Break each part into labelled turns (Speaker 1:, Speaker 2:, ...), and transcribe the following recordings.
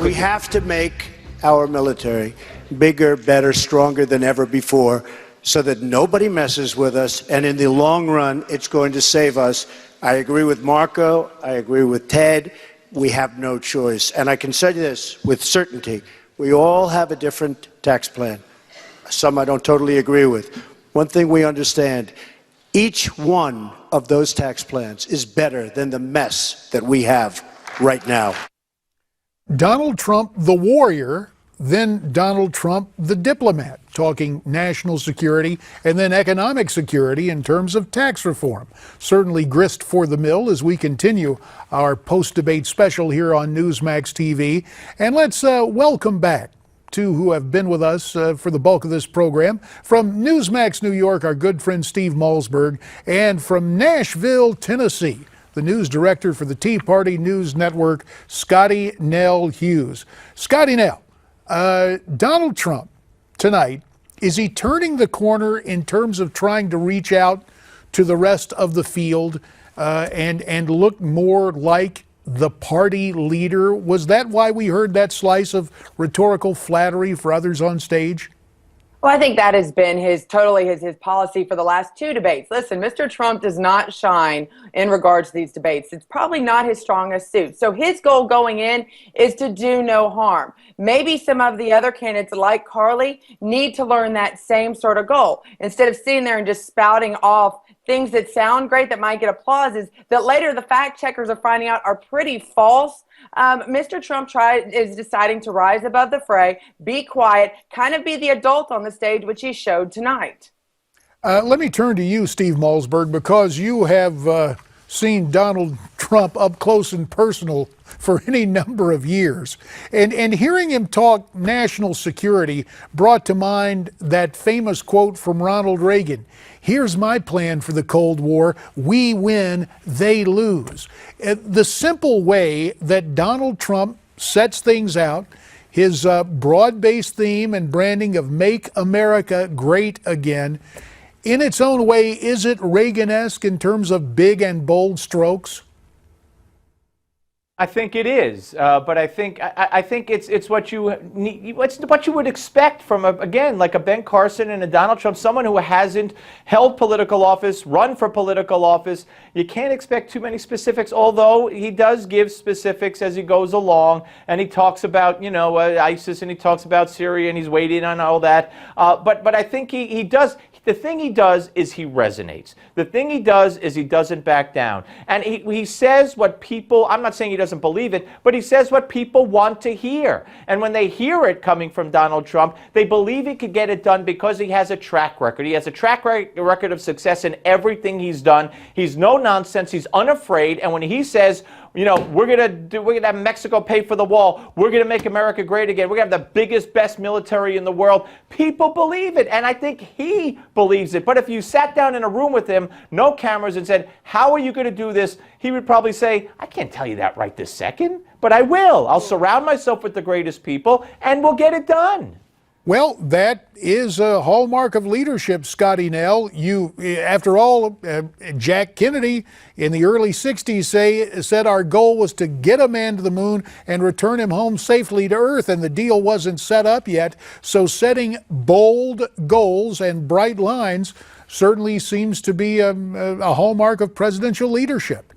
Speaker 1: We have to make our military bigger, better, stronger than ever before so that nobody messes with us, and in the long run, it's going to save us. I agree with Marco. I agree with Ted. We have no choice. And I can say this with certainty. We all have a different tax plan. Some I don't totally agree with. One thing we understand, each one of those tax plans is better than the mess that we have right now.
Speaker 2: Donald Trump, the warrior, then Donald Trump, the diplomat, talking national security and then economic security in terms of tax reform. Certainly grist for the mill as we continue our post-debate special here on Newsmax TV. And let's welcome back two who have been with us for the bulk of this program. From Newsmax, New York, our good friend Steve Malzberg, and from Nashville, Tennessee, the news director for the Tea Party News Network, Scottie Nell Hughes. Scottie Nell, Donald Trump tonight, is he turning the corner in terms of trying to reach out to the rest of the field and look more like the party leader? Was that why we heard that slice of rhetorical flattery for others on stage?
Speaker 3: Well, I think that has been his policy for the last two debates. Listen, Mr. Trump does not shine in regards to these debates. It's probably not his strongest suit. So his goal going in is to do no harm. Maybe some of the other candidates like Carly need to learn that same sort of goal. Instead of sitting there and just spouting off things that sound great that might get applauses that later the fact checkers are finding out are pretty false. Mr. Trump is deciding to rise above the fray, be quiet, kind of be the adult on the stage, which he showed tonight.
Speaker 2: Let me turn to you, Steve Malzberg, because you have seen Donald Trump up close and personal for any number of years. And hearing him talk national security brought to mind that famous quote from Ronald Reagan: "Here's my plan for the Cold War. We win, they lose." The simple way that Donald Trump sets things out, his broad-based theme and branding of Make America Great Again, in its own way, is it Reagan-esque in terms of big and bold strokes?
Speaker 4: I think it is, but I think it's what you need, what you would expect from again, like a Ben Carson and a Donald Trump, someone who hasn't held political office, run for political office. You can't expect too many specifics, although he does give specifics as he goes along, and he talks about ISIS, and he talks about Syria, and he's waiting on all that. But I think he does. The thing he does is he resonates. The thing he does is he doesn't back down. And he says what people, I'm not saying he doesn't believe it, but he says what people want to hear. And when they hear it coming from Donald Trump, they believe he could get it done because he has a track record. He has a track record of success in everything he's done. He's no nonsense. He's unafraid. And when he says, we're gonna have Mexico pay for the wall, we're gonna make America great again, we're gonna have the biggest, best military in the world, people believe it, and I think he believes it. But if you sat down in a room with him, no cameras, and said, how are you gonna do this, he would probably say, I can't tell you that right this second, but I will. I'll surround myself with the greatest people, and we'll get it done.
Speaker 2: Well, that is a hallmark of leadership, Scottie Nell. After all, Jack Kennedy in the early 60s said our goal was to get a man to the moon and return him home safely to Earth, and the deal wasn't set up yet. So setting bold goals and bright lines certainly seems to be a hallmark of presidential leadership.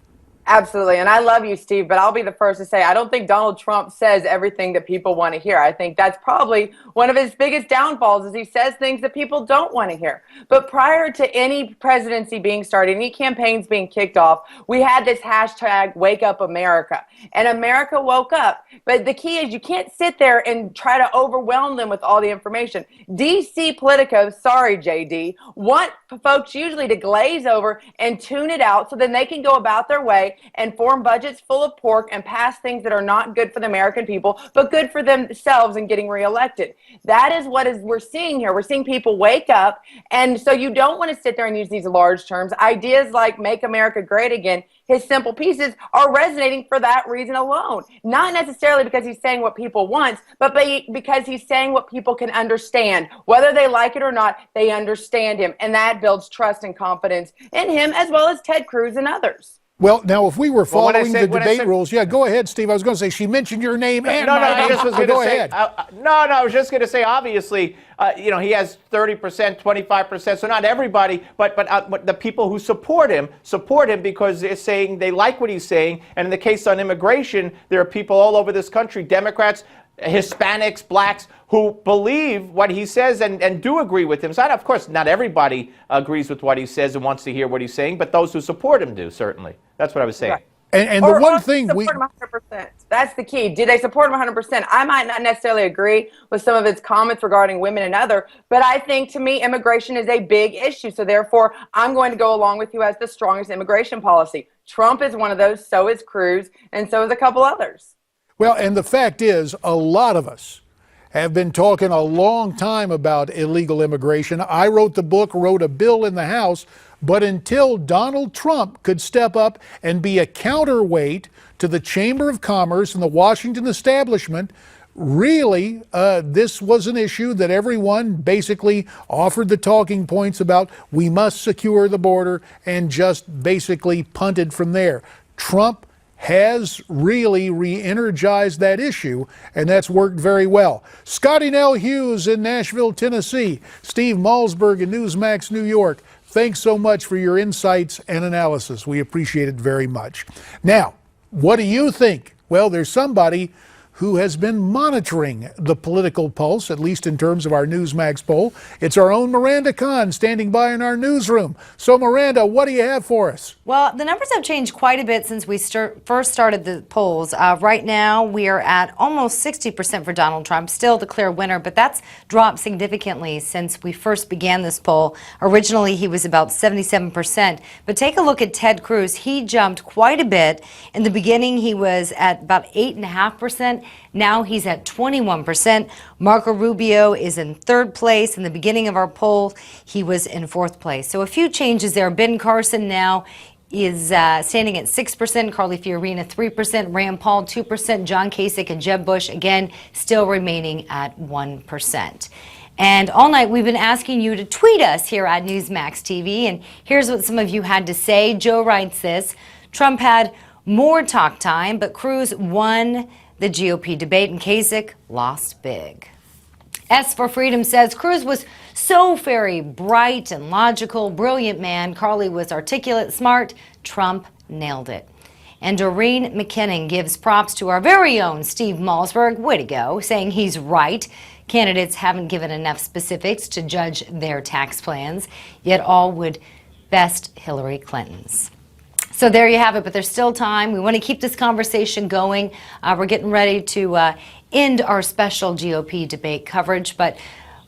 Speaker 3: Absolutely. And I love you, Steve, but I'll be the first to say I don't think Donald Trump says everything that people want to hear. I think that's probably one of his biggest downfalls, is he says things that people don't want to hear. But prior to any presidency being started, any campaigns being kicked off, we had this hashtag Wake Up America. And America woke up. But the key is you can't sit there and try to overwhelm them with all the information. DC Politico, sorry, JD, want folks usually to glaze over and tune it out so then they can go about their way and form budgets full of pork and pass things that are not good for the American people, but good for themselves in getting reelected. That is what we're seeing here. We're seeing people wake up, and so you don't want to sit there and use these large terms. Ideas like Make America Great Again, his simple pieces, are resonating for that reason alone. Not necessarily because he's saying what people want, but because he's saying what people can understand. Whether they like it or not, they understand him, and that builds trust and confidence in him, as well as Ted Cruz and others.
Speaker 2: Well, now, if we were
Speaker 4: Well, when I
Speaker 2: following
Speaker 4: said-
Speaker 2: the
Speaker 4: when I
Speaker 2: debate
Speaker 4: said-
Speaker 2: rules, yeah, go ahead, Steve. I was going to say she mentioned your name and
Speaker 4: No,
Speaker 2: my
Speaker 4: I
Speaker 2: name.
Speaker 4: just was
Speaker 2: So
Speaker 4: going to
Speaker 2: go
Speaker 4: say.
Speaker 2: ahead.
Speaker 4: I was just going to say. Obviously, he has 30%, 25%. So not everybody, but the people who support him because they're saying they like what he's saying. And in the case on immigration, there are people all over this country, Democrats, Hispanics, blacks, who believe what he says and do agree with him. So, of course, not everybody agrees with what he says and wants to hear what he's saying, but those who support him do, certainly. That's what I was saying.
Speaker 3: Right.
Speaker 2: And the one thing
Speaker 3: support him 100%. That's the key. Do they support him 100%? I might not necessarily agree with some of his comments regarding women and other, but I think to me immigration is a big issue. So therefore, I'm going to go along with you as the strongest immigration policy. Trump is one of those, so is Cruz, and so is a couple others.
Speaker 2: Well, and the fact is, a lot of us have been talking a long time about illegal immigration. I wrote the book, wrote a bill in the House, but until Donald Trump could step up and be a counterweight to the Chamber of Commerce and the Washington establishment, really, this was an issue that everyone basically offered the talking points about. We must secure the border, and just basically punted from there. Trump has really re-energized that issue, and that's worked very well. Scottie, Nell, Hughes in Nashville, Tennessee. Steve Malzberg in Newsmax, New York. Thanks so much for your insights and analysis. We appreciate it very much. Now, what do you think? Well, there's somebody who has been monitoring the political pulse, at least in terms of our Newsmax poll. It's our own Miranda Kahn standing by in our newsroom. So, Miranda, what do you have for us?
Speaker 5: Well, the numbers have changed quite a bit since we first started the polls. Right now, we are at almost 60% for Donald Trump, still the clear winner, but that's dropped significantly since we first began this poll. Originally, he was about 77%. But take a look at Ted Cruz. He jumped quite a bit. In the beginning, he was at about 8.5%. Now he's at 21%. Marco Rubio is in third place. In the beginning of our poll, he was in fourth place. So a few changes there. Ben Carson now is standing at 6%, Carly Fiorina 3%, Rand Paul 2%, John Kasich and Jeb Bush, again, still remaining at 1%. And all night we've been asking you to tweet us here at Newsmax TV, and here's what some of you had to say. Joe writes this: Trump had more talk time, but Cruz won the GOP debate and Kasich lost big. S for Freedom says Cruz was so very bright and logical, brilliant man. Carly was articulate, smart. Trump nailed it. And Doreen McKinnon gives props to our very own Steve Malzberg, way to go, saying he's right. Candidates haven't given enough specifics to judge their tax plans, yet all would best Hillary Clinton's. So there you have it, but there's still time. We want to keep this conversation going. We're getting ready to end our special GOP debate coverage, but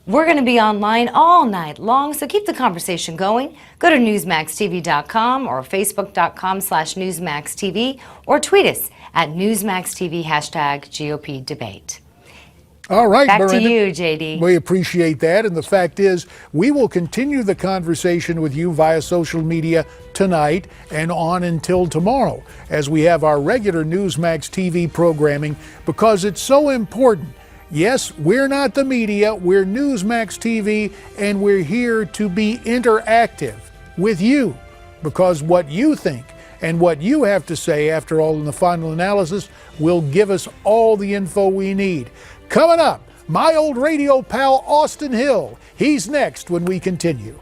Speaker 5: we're going to be online all night long, so keep the conversation going. Go to NewsmaxTV.com or Facebook.com/NewsmaxTV or tweet us at NewsmaxTV #GOP debate.
Speaker 2: All right,
Speaker 5: Back
Speaker 2: Miranda,
Speaker 5: to you, JD.
Speaker 2: We appreciate that. And the fact is, we will continue the conversation with you via social media tonight and on until tomorrow as we have our regular Newsmax TV programming, because it's so important. Yes, we're not the media, we're Newsmax TV, and we're here to be interactive with you, because what you think and what you have to say, after all, in the final analysis, will give us all the info we need. Coming up, my old radio pal Austin Hill. He's next when we continue.